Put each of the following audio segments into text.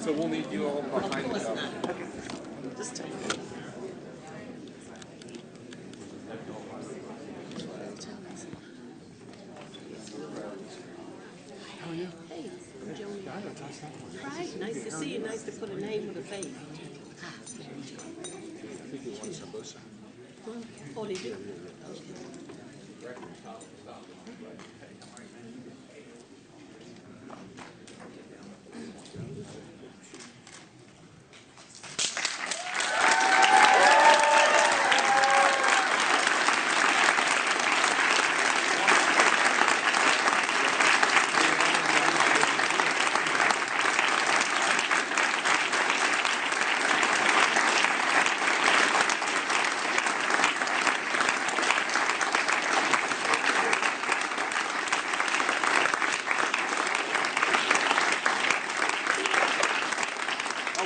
So we'll need you all behind the cover. Just take it. How are you? Hey, I'm Joni. Right, nice to see you. Nice to put a name with a face. I think he wants on both sides. Oh, they do? Okay.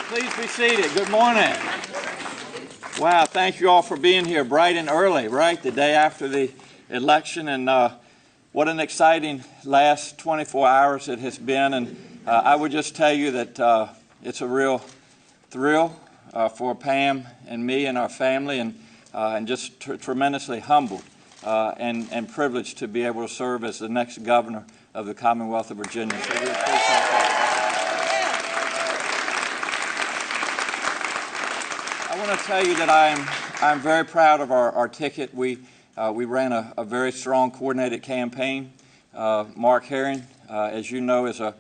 Please be seated. Good morning. Wow, thank you all for being here bright and early, right? The day after the election, and what an exciting last 24 hours it has been. And I would just tell you that it's a real thrill for Pam and me and our family, and just tremendously humbled and privileged to be able to serve as the next governor of the Commonwealth of Virginia. So we appreciate that. I want to tell you that I'm very proud of our ticket. We ran a very strong coordinated campaign. Mark Herring, as you know, is a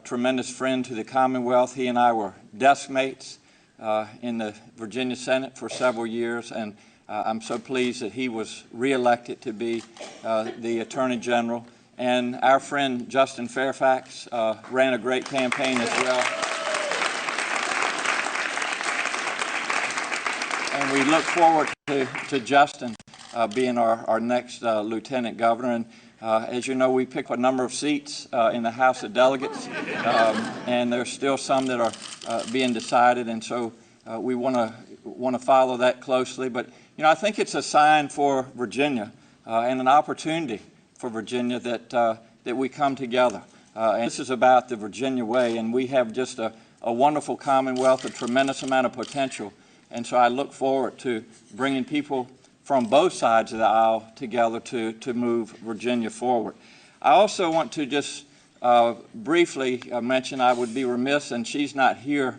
tremendous friend to the Commonwealth. He and I were desk mates in the Virginia Senate for several years, and I'm so pleased that he was reelected to be the Attorney General. And our friend Justin Fairfax ran a great campaign as well. And we look forward to Justin being our next lieutenant governor. And as you know, we picked a number of seats in the House of Delegates, and there's still some that are being decided. And so we want to follow that closely. But you know, I think it's a sign for Virginia and an opportunity for Virginia that we come together. And this is about the Virginia way, and we have just a wonderful Commonwealth, a tremendous amount of potential. And so I look forward to bringing people from both sides of the aisle together to move Virginia forward. I also want to just briefly mention, I would be remiss, and she's not here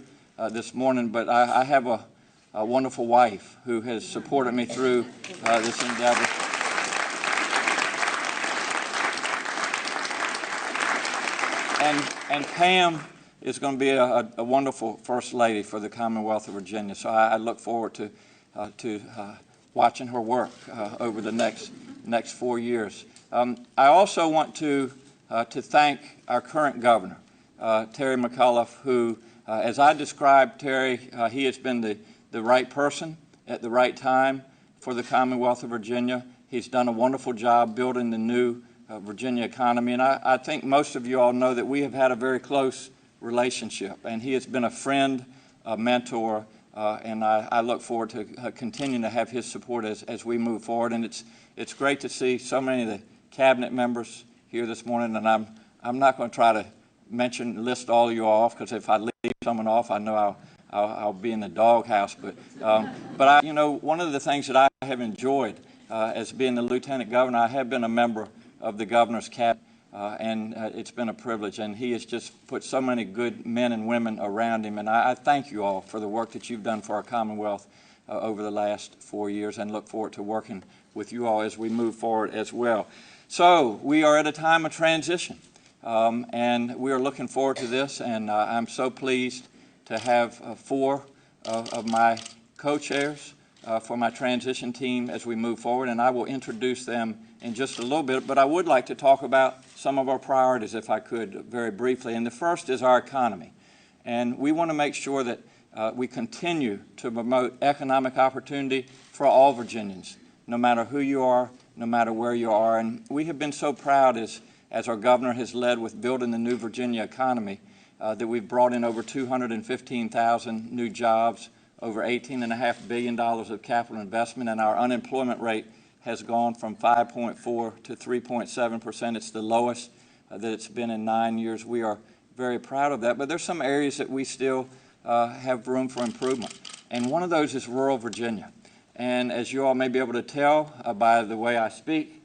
this morning, but I have a wonderful wife who has supported me through this endeavor. And Pam is going to be a wonderful First Lady for the Commonwealth of Virginia. So I look forward to watching her work over the next 4 years. I also want to thank our current governor, Terry Mcauliffe, who, as I described Terry, he has been the right person at the right time for the Commonwealth of Virginia. He's done a wonderful job building the new Virginia economy. And I think most of you all know that we have had a very close relationship, and he has been a friend, a mentor, and I look forward to continuing to have his support as we move forward. And it's great to see so many of the cabinet members here this morning, and I'm not going to try to list all of you off, because if I leave someone off, I know I'll be in the doghouse. But you know, one of the things that I have enjoyed as being the lieutenant governor, I have been a member of the governor's cabinet. And it's been a privilege, and he has just put so many good men and women around him, and I thank you all for the work that you've done for our Commonwealth over the last 4 years, and look forward to working with you all as we move forward as well. So we are at a time of transition, and we are looking forward to this, and I'm so pleased to have 4 of my co-chairs for my transition team as we move forward, and I will introduce them in just a little bit, but I would like to talk about some of our priorities, if I could, very briefly. And the first is our economy. And we want to make sure that we continue to promote economic opportunity for all Virginians, no matter who you are, no matter where you are. And we have been so proud as our governor has led with building the new Virginia economy, that we've brought in over 215,000 new jobs, over $18.5 billion of capital investment, and our unemployment rate has gone from 5.4 to 3.7%. It's the lowest that it's been in 9 years. We are very proud of that, but there's some areas that we still have room for improvement. And one of those is rural Virginia. And as you all may be able to tell by the way I speak,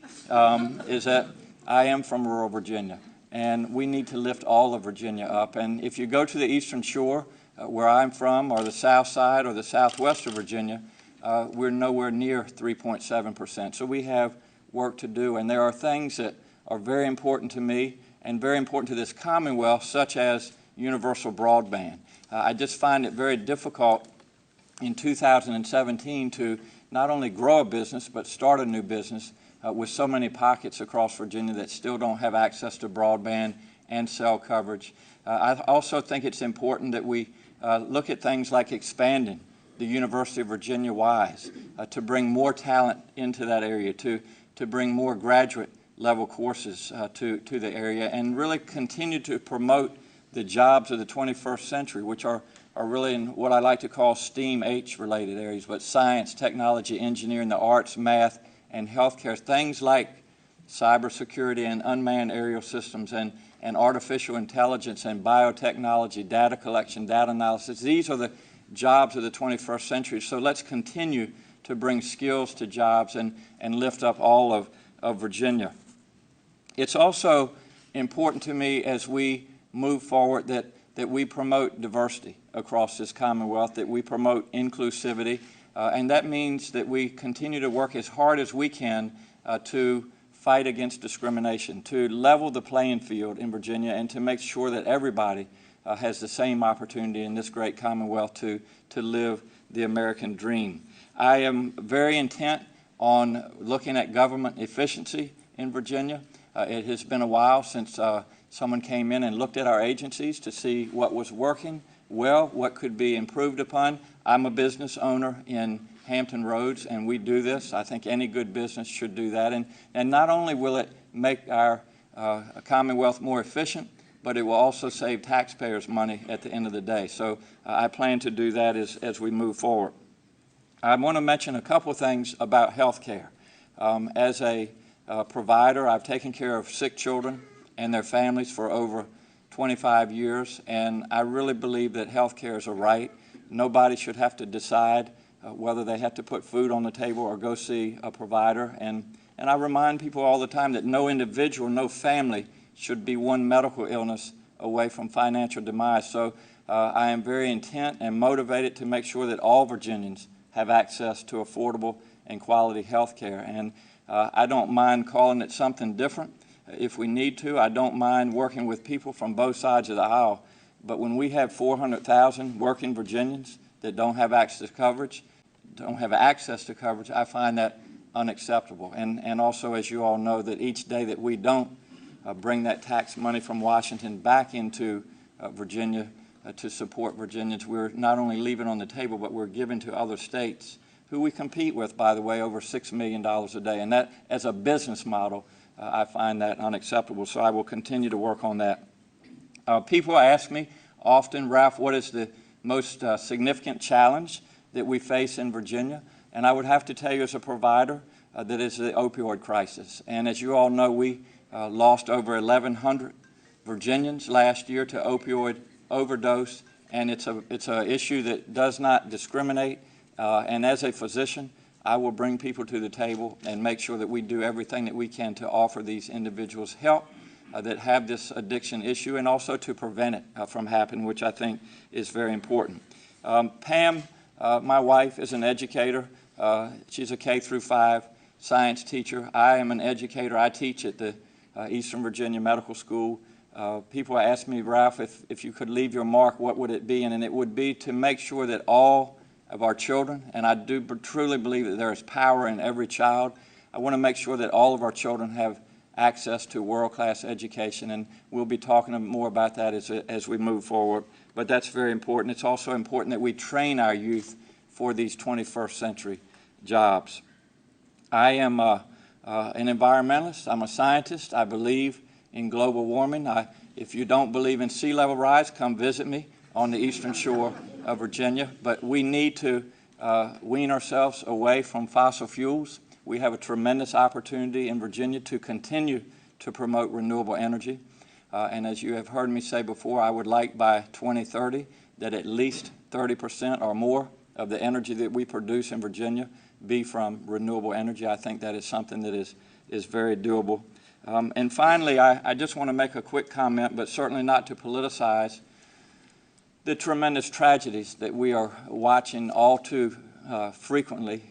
is that I am from rural Virginia, and we need to lift all of Virginia up. And if you go to the Eastern Shore, where I'm from, or the South Side, or the Southwest of Virginia, we're nowhere near 3.7%. So we have work to do, and there are things that are very important to me and very important to this Commonwealth, such as universal broadband. I just find it very difficult in 2017 to not only grow a business but start a new business with so many pockets across Virginia that still don't have access to broadband and cell coverage. I also think it's important that we look at things like expanding the University of Virginia WISE to bring more talent into that area, to bring more graduate level courses to the area, and really continue to promote the jobs of the 21st century, which are really in what I like to call STEAM H related areas, but science, technology, engineering, the arts, math, and healthcare. Things like cybersecurity and unmanned aerial systems and artificial intelligence and biotechnology, data collection, data analysis. These are the jobs of the 21st century. So let's continue to bring skills to jobs and lift up all of Virginia. It's also important to me as we move forward that we promote diversity across this Commonwealth, that we promote inclusivity, and that means that we continue to work as hard as we can to fight against discrimination, to level the playing field in Virginia, and to make sure that everybody has the same opportunity in this great Commonwealth to live the American dream. I am very intent on looking at government efficiency in Virginia. It has been a while since someone came in and looked at our agencies to see what was working well, what could be improved upon. I'm a business owner in Hampton Roads, and we do this. I think any good business should do that. And not only will it make our Commonwealth more efficient, but it will also save taxpayers money at the end of the day. So I plan to do that as we move forward. I want to mention a couple things about health care. As a provider, I've taken care of sick children and their families for over 25 years, and I really believe that health care is a right. Nobody should have to decide whether they have to put food on the table or go see a provider. And I remind people all the time that no individual, no family should be one medical illness away from financial demise. So I am very intent and motivated to make sure that all Virginians have access to affordable and quality health care. And I don't mind calling it something different if we need to. I don't mind working with people from both sides of the aisle. But when we have 400,000 working Virginians that don't have access to coverage, I find that unacceptable. And also, as you all know, that each day that we don't bring that tax money from Washington back into Virginia to support Virginians, we're not only leaving on the table, but we're giving to other states who we compete with, by the way, over $6 million a day. And that, as a business model, I find that unacceptable. So I will continue to work on that. People ask me often, Ralph, what is the most significant challenge that we face in Virginia? And I would have to tell you as a provider that is the opioid crisis. And as you all know, we lost over 1,100 Virginians last year to opioid overdose, and it's an issue that does not discriminate. And as a physician, I will bring people to the table and make sure that we do everything that we can to offer these individuals help that have this addiction issue, and also to prevent it from happening, which I think is very important. Pam, my wife, is an educator. She's a K-5 science teacher. I am an educator. I teach at the Eastern Virginia Medical School. People ask me, Ralph, if you could leave your mark, what would it be? And it would be to make sure that all of our children, and I do truly believe that there is power in every child, I want to make sure that all of our children have access to world-class education, and we'll be talking more about that as we move forward. But that's very important. It's also important that we train our youth for these 21st century jobs. I am an environmentalist. I'm a scientist. I believe in global warming. If you don't believe in sea level rise, come visit me on the eastern shore of Virginia. But we need to wean ourselves away from fossil fuels. We have a tremendous opportunity in Virginia to continue to promote renewable energy. And as you have heard me say before, I would like by 2030 that at least 30% or more of the energy that we produce in Virginia be from renewable energy. I think that is something that is very doable. And finally, I just want to make a quick comment, but certainly not to politicize, the tremendous tragedies that we are watching all too frequently,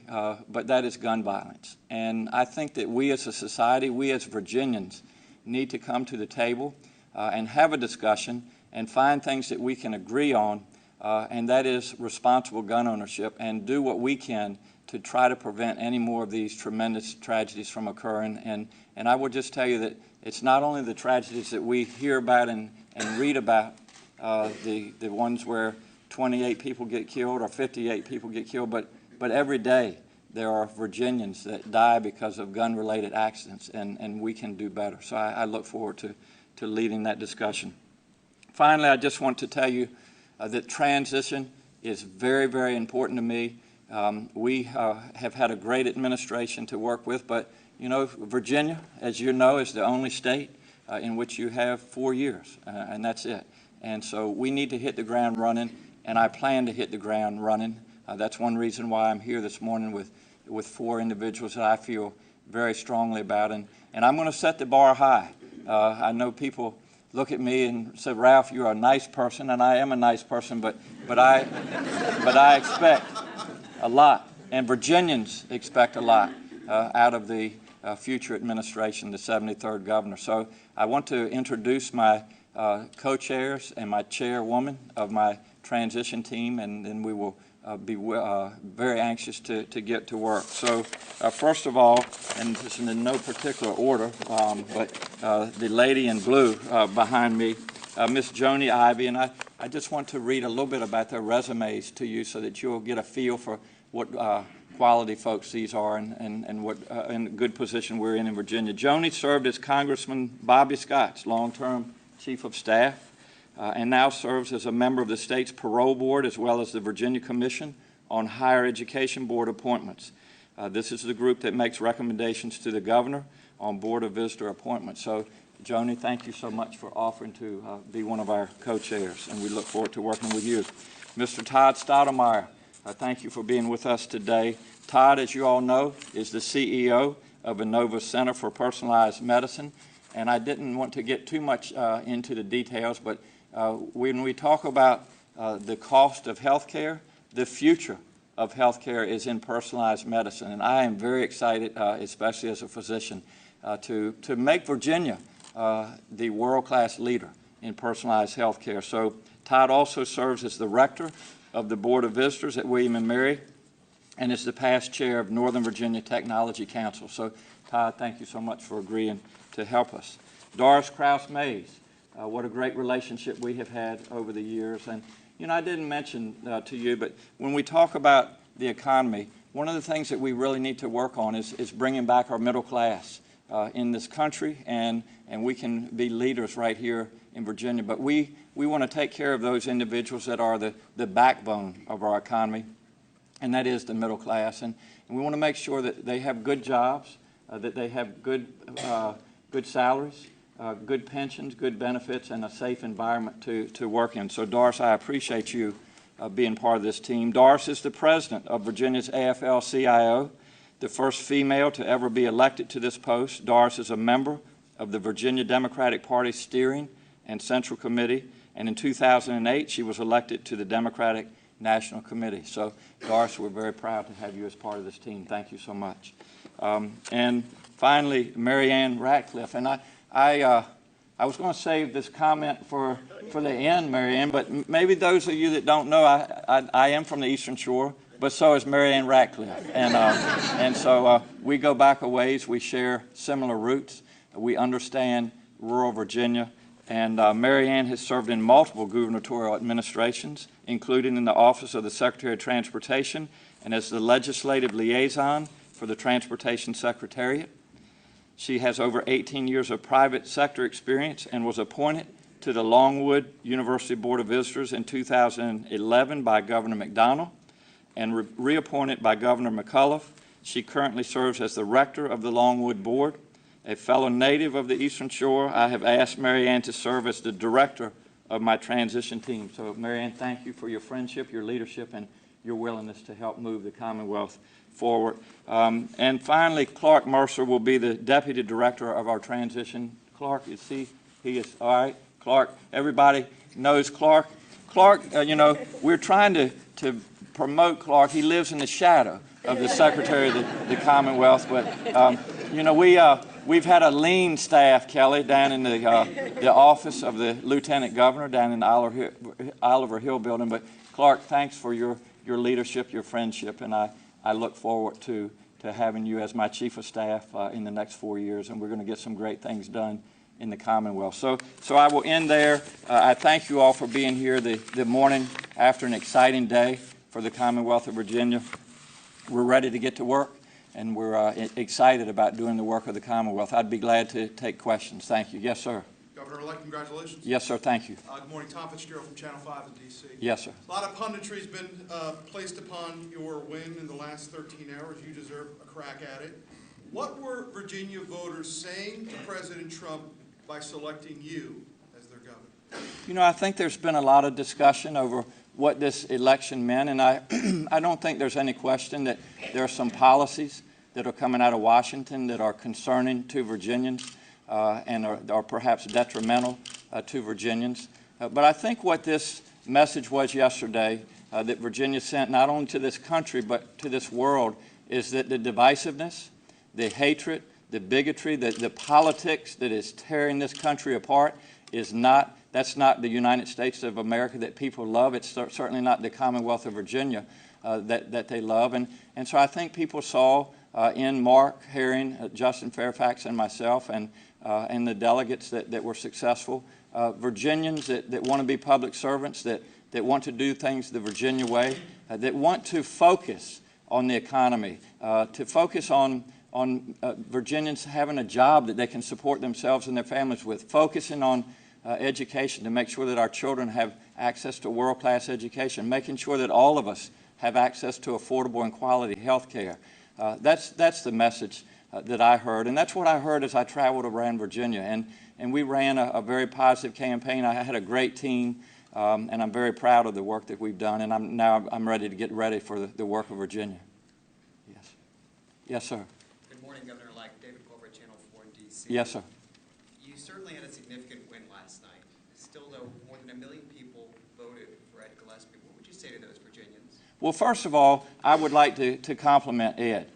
but that is gun violence. And I think that we as a society, we as Virginians, need to come to the table and have a discussion and find things that we can agree on, and that is responsible gun ownership, and do what we can to try to prevent any more of these tremendous tragedies from occurring. And I would just tell you that it's not only the tragedies that we hear about and read about, the ones where 28 people get killed or 58 people get killed, but every day there are Virginians that die because of gun-related accidents, and we can do better. So I look forward to leading that discussion. Finally, I just want to tell you that transition is very, very important to me. We have had a great administration to work with, but you know, Virginia, as you know, is the only state in which you have 4 years, and that's it. And so we need to hit the ground running, and I plan to hit the ground running. That's one reason why I'm here this morning with 4 individuals that I feel very strongly about, and I'm going to set the bar high. I know people look at me and say, Ralph, you're a nice person, and I am a nice person, but I expect a lot, and Virginians expect a lot out of the future administration, the 73rd governor. So I want to introduce my co-chairs and my chairwoman of my transition team, and then we will be very anxious to get to work. So first of all, and this is in no particular order, but the lady in blue behind me, Miss Joni Ivey, and I just want to read a little bit about their resumes to you so that you'll get a feel for what quality folks these are, and what in good position we're in Virginia. Joni served as Congressman Bobby Scott's long-term chief of staff, and now serves as a member of the state's parole board as well as the Virginia Commission on Higher Education Board appointments. This is the group that makes recommendations to the governor on Board of Visitor appointments. So, Joni, thank you so much for offering to be one of our co-chairs, and we look forward to working with you. Mr. Todd Stoudemire, thank you for being with us today. Todd, as you all know, is the CEO of Inova Center for Personalized Medicine. And I didn't want to get too much into the details, but when we talk about the cost of health care, the future of health care is in personalized medicine. And I am very excited, especially as a physician, to make Virginia the world-class leader in personalized health care. So Todd also serves as the rector of the Board of Visitors at William & Mary, and is the past chair of Northern Virginia Technology Council. So Todd, thank you so much for agreeing to help us. Doris Krause-Mays, what a great relationship we have had over the years. And, you know, I didn't mention to you, but when we talk about the economy, one of the things that we really need to work on is bringing back our middle class in this country, and we can be leaders right here in Virginia. But we want to take care of those individuals that are the backbone of our economy, and that is the middle class. And we want to make sure that they have good jobs, that they have good salaries, good pensions, good benefits, and a safe environment to work in. So Doris, I appreciate you being part of this team. Doris is the president of Virginia's AFL-CIO, the first female to ever be elected to this post. Doris is a member of the Virginia Democratic Party Steering and Central Committee, and in 2008 she was elected to the Democratic National Committee. So Doris, we're very proud to have you as part of this team. Thank you so much. And finally, Mary Ann Ratcliffe. And I was going to save this comment for the end, Mary Ann, but maybe those of you that don't know, I am from the Eastern Shore, but so is Mary Ann Ratcliffe. And so we go back a ways. We share similar roots. We understand rural Virginia. And Mary Ann has served in multiple gubernatorial administrations, including in the Office of the Secretary of Transportation and as the legislative liaison for the Transportation Secretariat. She has over 18 years of private sector experience and was appointed to the Longwood University Board of Visitors in 2011 by Governor McDonnell and reappointed by Governor Mcauliffe. She currently serves as the rector of the Longwood Board. A fellow native of the Eastern Shore, I have asked Mary Ann to serve as the director of my transition team. So, Mary Ann, thank you for your friendship, your leadership, and your willingness to help move the Commonwealth forward. And finally, Clark Mercer will be the deputy director of our transition. Clark, is he is, all right. Clark, everybody knows Clark. Clark, we're trying to promote Clark. He lives in the shadow of the Secretary of the Commonwealth, but we've had a lean staff, Kelly, down in the office of the Lieutenant Governor down in the Oliver Hill building. But Clark, thanks for your leadership, your friendship, and I look forward to having you as my Chief of Staff in the next 4 years, and we're going to get some great things done in the Commonwealth. So I will end there. I thank you all for being here the morning after an exciting day for the Commonwealth of Virginia. We're ready to get to work, and we're excited about doing the work of the Commonwealth. I'd be glad to take questions. Thank you. Yes, sir. Governor-elect, congratulations. Yes, sir. Thank you. Good morning. Tom Fitzgerald from Channel 5 in D.C. Yes, sir. A lot of punditry has been placed upon your win in the last 13 hours. You deserve a crack at it. What were Virginia voters saying to President Trump by selecting you as their governor? I think there's been a lot of discussion over what this election meant, and I don't think there's any question that there are some policies that are coming out of Washington that are concerning to Virginians and are perhaps detrimental to Virginians. But I think what this message was yesterday that Virginia sent not only to this country but to this world is that the divisiveness, the hatred, the bigotry, the politics that is tearing this country apart that's not the United States of America that people love. It's certainly not the Commonwealth of Virginia that they love. And so I think people saw in Mark Herring, Justin Fairfax, and myself, and the delegates that were successful, Virginians that want to be public servants, that want to do things the Virginia way, that want to focus on the economy, to focus on Virginians having a job that they can support themselves and their families with, focusing on education to make sure that our children have access to world-class education, making sure that all of us have access to affordable and quality health care. That's the message that I heard, and that's what I heard as I traveled around Virginia. And we ran a very positive campaign. I had a great team, and I'm very proud of the work that we've done, and I'm ready to get ready for the work of Virginia. Yes. Yes, sir. Good morning, Governor-elect. David Glover, Channel 4 in D.C. Yes, sir. You certainly had a significant win last night. Still, though, more than 1 million people voted for Ed Gillespie. What would you say to those Virginians? Well, first of all, I would like to compliment Ed.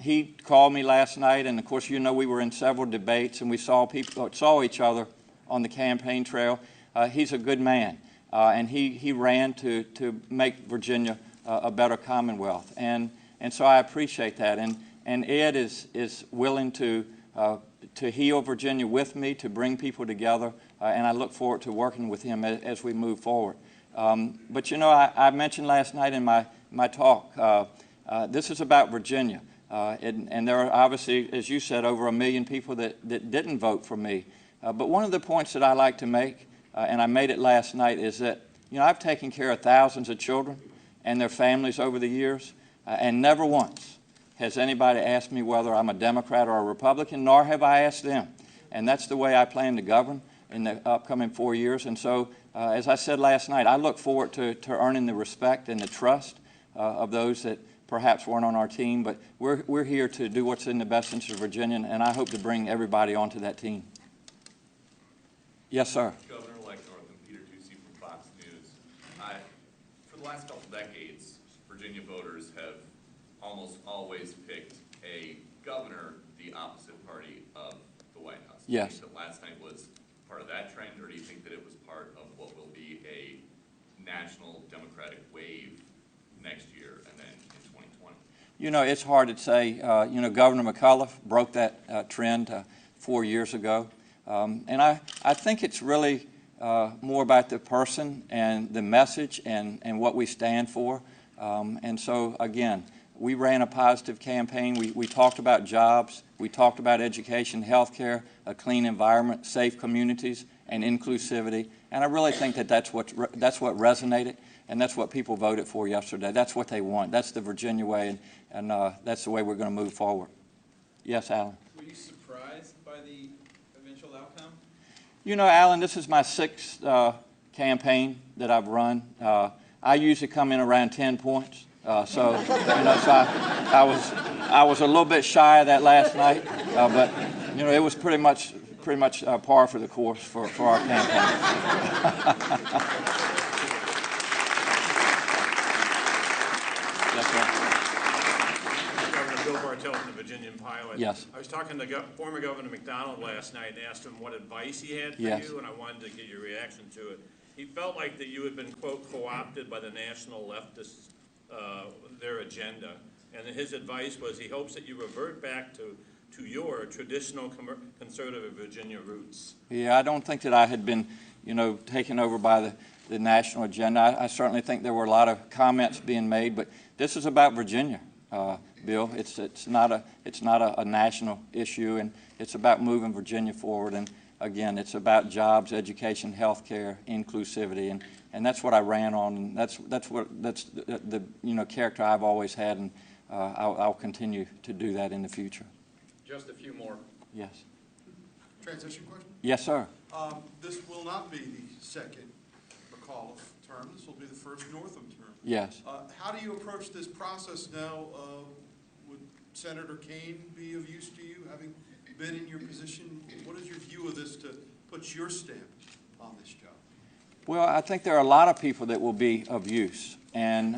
He called me last night, and of course, we were in several debates, and we saw each other on the campaign trail. He's a good man, and he ran to make Virginia a better Commonwealth, and so I appreciate that. And Ed is willing to heal Virginia with me, to bring people together, and I look forward to working with him as we move forward. But I mentioned last night in my talk, this is about Virginia, and there are obviously, as you said, over 1 million people that didn't vote for me. But one of the points that I like to make, and I made it last night, is that I've taken care of thousands of children and their families over the years, and never once has anybody asked me whether I'm a Democrat or a Republican, nor have I asked them. And that's the way I plan to govern in the upcoming 4 years. And so, as I said last night, I look forward to earning the respect and the trust of those that perhaps weren't on our team. But we're here to do what's in the best interest of Virginia, and I hope to bring everybody onto that team. Yes, sir. Governor-elect Northam, Peter Ducey from Fox News. For the last couple decades, Virginia voters have almost always picked a governor the opposite party of the White House. Yes. Do you think that last night was part of that trend, or do you think that it was part of what will be a national Democratic wave next year and then in 2020? It's hard to say. Governor Mcauliffe broke that trend 4 years ago. And I think it's really more about the person and the message and what we stand for. And so, again, we ran a positive campaign. We talked about jobs. We talked about education, health care, a clean environment, safe communities, and inclusivity. And I really think that that's what resonated, and that's what people voted for yesterday. That's what they want. That's the Virginia way, and that's the way we're going to move forward. Yes, Alan? Were you surprised by the eventual outcome? You know, Alan, this is my sixth campaign that I've run. I usually come in around 10 points. So I was a little bit shy of that last night, but you know, it was pretty much par for the course for our campaign. Yes, sir. Governor Bill Bartelt from the Virginian Pilot. Yes. I was talking to former Governor McDonald last night and asked him what advice he had for Yes. you, and I wanted to get your reaction to it. He felt like that you had been, quote, co-opted by the national leftists, their agenda, and his advice was he hopes that you revert back to your traditional conservative Virginia roots. Yeah, I don't think that I had been, you know, taken over by the national agenda. I certainly think there were a lot of comments being made, but this is about Virginia, Bill. It's not a national issue, and it's about moving Virginia forward. And again, it's about jobs, education, health care, inclusivity, and that's what I ran on, and that's the you know, character I've always had, and I'll continue to do that in the future. Just a few more. Yes. Transition question? Yes, sir. This will not be the second Mcauliffe term. This will be the first Northam term. Yes. How do you approach this process now? Would Senator Kane be of use to you, having been in your position? What is your view of this to put your stamp on this job? Well, I think there are a lot of people that will be of use, and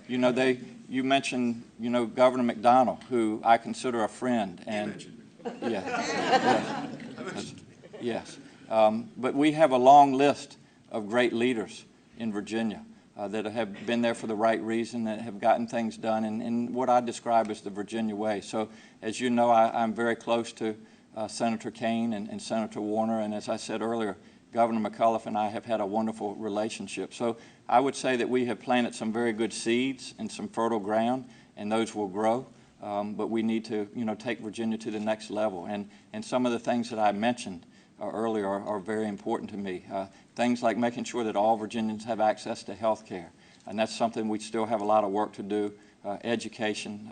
you know, you mentioned, you know, Governor McDonald, who I consider a friend, and yes. But we have a long list of great leaders in Virginia that have been there for the right reason, that have gotten things done in what I describe as the Virginia way. So, as you know, I'm very close to Senator Kane and Senator Warner, and as I said earlier, Governor Mcauliffe and I have had a wonderful relationship. So I would say that we have planted some very good seeds and some fertile ground, and those will grow. But we need to, you know, take Virginia to the next level. And some of the things that I mentioned earlier are very important to me. Things like making sure that all Virginians have access to health care. And that's something we still have a lot of work to do. Education.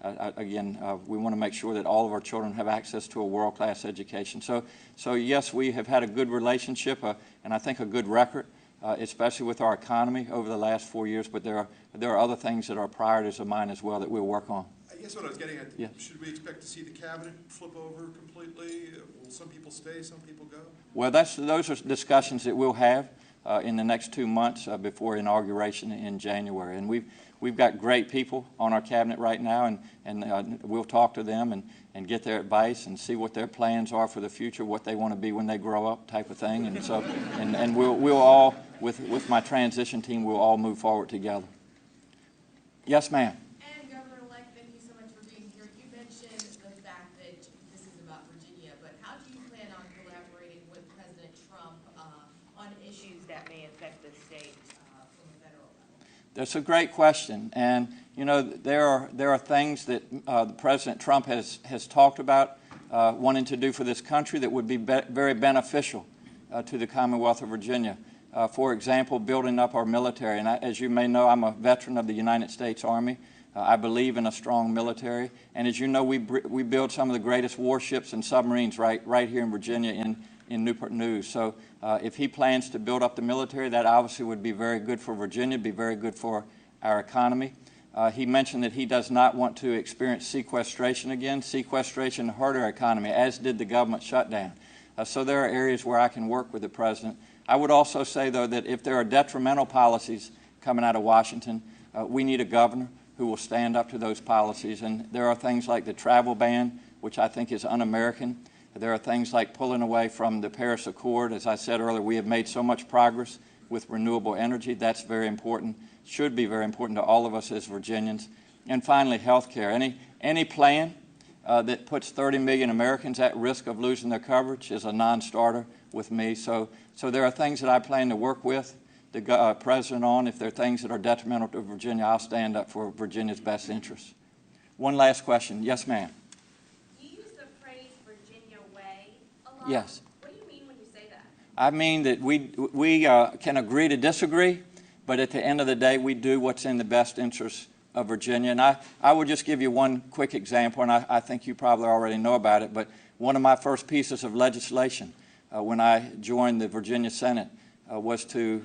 Again, we want to make sure that all of our children have access to a world-class education. So yes, we have had a good relationship and I think a good record, especially with our economy over the last 4 years, but there are other things that are priorities of mine as well that we'll work on. I guess what I was getting at, yeah. Should we expect to see the cabinet flip over completely? Will some people stay, some people go? Well, those are discussions that we'll have in the next 2 months before inauguration in January. And we've got great people on our cabinet right now, and we'll talk to them and get their advice and see what their plans are for the future, what they want to be when they grow up, type of thing. And so, and we'll all, with my transition team, we'll all move forward together. Yes, ma'am. And Governor-elect, thank you so much for being here. You mentioned the fact that this is about Virginia, but how do you plan on collaborating with President Trump on issues that may affect the state from a federal level? That's a great question, and you know, there are things that President Trump has talked about wanting to do for this country that would be very beneficial to the Commonwealth of Virginia. For example, building up our military. And as you may know, I'm a veteran of the United States Army. I believe in a strong military. And as you know, we build some of the greatest warships and submarines right here in Virginia in Newport News. So if he plans to build up the military, that obviously would be very good for Virginia, be very good for our economy. He mentioned that he does not want to experience sequestration again. Sequestration hurt our economy, as did the government shutdown. So there are areas where I can work with the president. I would also say, though, that if there are detrimental policies coming out of Washington, we need a governor who will stand up to those policies. And there are things like the travel ban, which I think is un-American. There are things like pulling away from the Paris Accord. As I said earlier, we have made so much progress with renewable energy. That's very important, should be very important to all of us as Virginians. And finally, health care. Any plan that puts 30 million Americans at risk of losing their coverage is a non-starter with me. So there are things that I plan to work with the president on. If there are things that are detrimental to Virginia, I'll stand up for Virginia's best interests. One last question. Yes, ma'am. You use the phrase Virginia way a lot. Yes. What do you mean when you say that? I mean that we can agree to disagree, but at the end of the day, we do what's in the best interest of Virginia. And I will just give you one quick example, and I think you probably already know about it, but one of my first pieces of legislation when I joined the Virginia Senate was to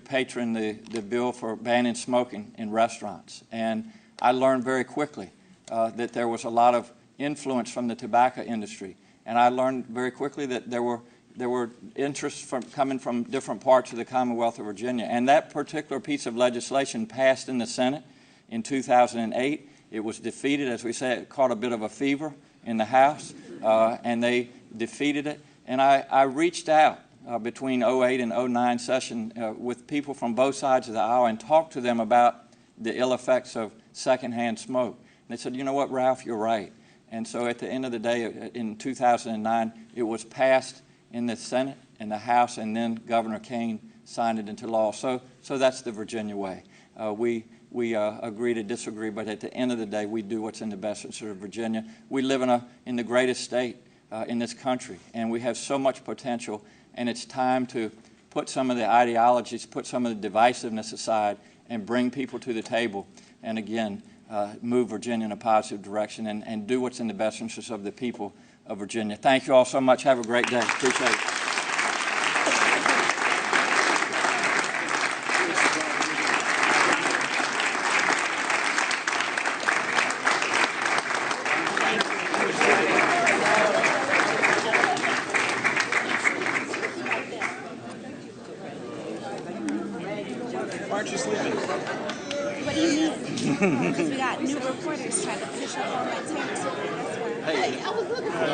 patron the bill for banning smoking in restaurants. And I learned very quickly that there was a lot of influence from the tobacco industry. And I learned very quickly that there were interests coming from different parts of the Commonwealth of Virginia. And that particular piece of legislation passed in the Senate in 2008. It was defeated, as we say, it caught a bit of a fever in the House, and they defeated it. And I reached out between 2008 and 2009 session with people from both sides of the aisle and talked to them about the ill effects of secondhand smoke. And they said, you know what, Ralph, you're right. And so at the end of the day, in 2009, it was passed in the Senate and the House, and then Governor Kane signed it into law. So that's the Virginia way. We agree to disagree, but at the end of the day, we do what's in the best interest of Virginia. We live in the greatest state in this country, and we have so much potential, and it's time to put some of the ideologies, put some of the divisiveness aside, and bring people to the table, and again, move Virginia in a positive direction and do what's in the best interest of the people of Virginia. Thank you all so much. Have a great day. Appreciate it. Aren't you sleeping? What do you mean? Because we got new reporters trying to push up on my territory. That's why. Hey, I was looking for